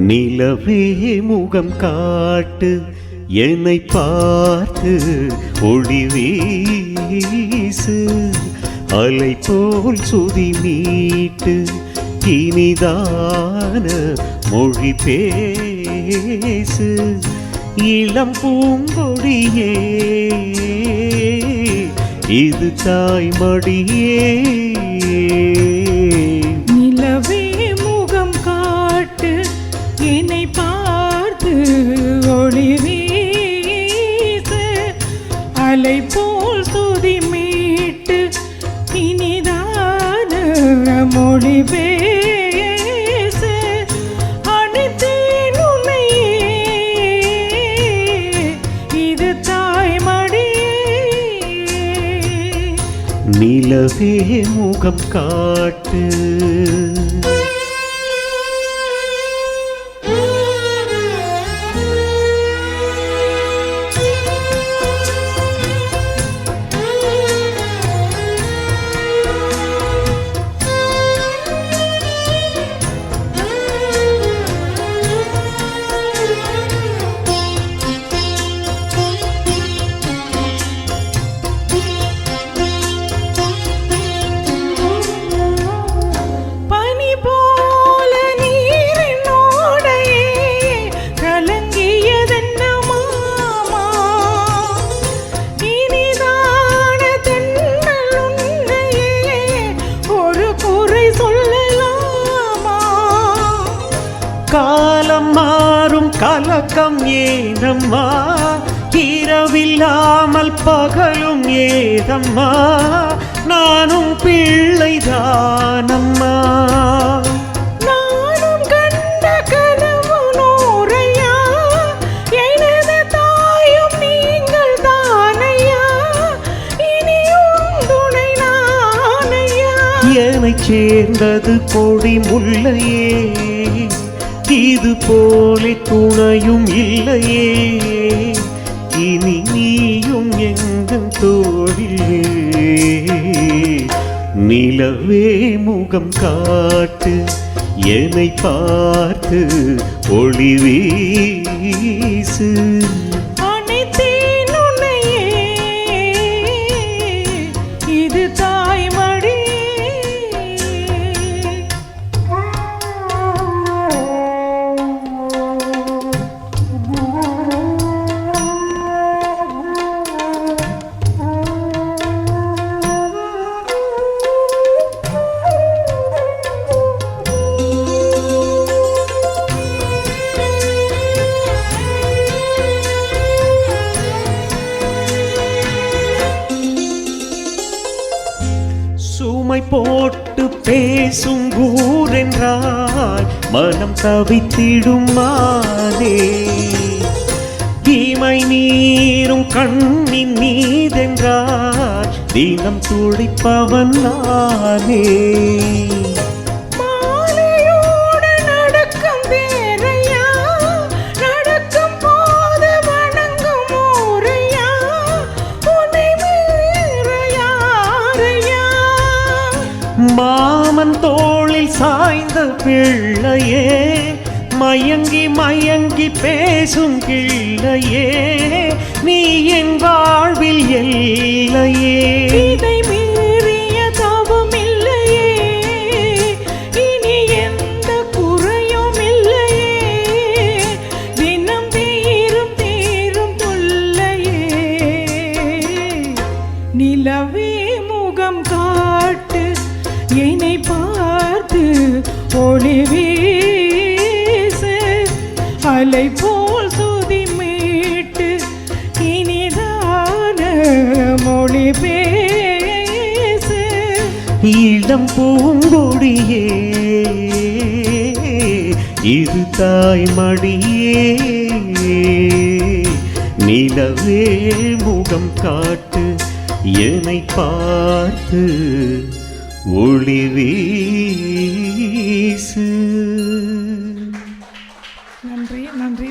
நிலவே முகம் காட்டு என்னை பார்த்து ஒளி வீசு அலை போல் சுதி மீட்டு இனிதான மொழி பேசு இளம் பூங்கொடியே இது தாய்மடியே நிலவே முகம் காட்டு என்னை பார்த்து ஒளி வீசு அலை போல் சுதி மீட்டு இனிதான மொழி பேசு அனைத்தேன் உன்னையே இது தாய்மடியே நிலவே முகம் காட்டு காலம் மாறும் கலக்கம் ஏனம்மா இரவில்லாமல் பகலும் ஏதம்மா நானும் பிள்ளைதானம்மா நானும் கண்ட கனவு நூறையா எனது தாயும் நீங்கள் தானையா இனியும் துணை நானையா என்னைச் சேர்ந்தது கொடி முல்லையே இது போலே துணையும் இல்லையே இனி நீயும் எங்கள் தோழியே நிலவே முகம் காட்டு என்னை பார்த்து ஒளி வீசு அனைத்தேன் உன்னையே இது தாய்மடி சுமை போட்டு பேசும் ஊரென்றால் மனம் தவித்திடும் மானே தீமை நீரும் கண்ணின் நீதென்றால் தினம் துடிப்பவன் நானே மாமன் தோளில் சாய்ந்த பிள்ளையே மயங்கி மயங்கி பேசும் கிள்ளையே நீ என் வாழ்வில் எல்லையே இதை மீறிய தவம் இல்லையே இனி எந்த குறையும் இல்லையே தினம் தீரும் தீரும் தொல்லையே நிலவே முகம் காட்டு என்னை பார்த்து ஒளி வீசு அலை போல் சுதி மீட்டு இனிதான மொழி பேசு இளம் பூங்கொடியே இது தாய்மடியே நிலவே முகம் காட்டு என்னை பார்த்து ஒளி வீசு. நன்றி நன்றி.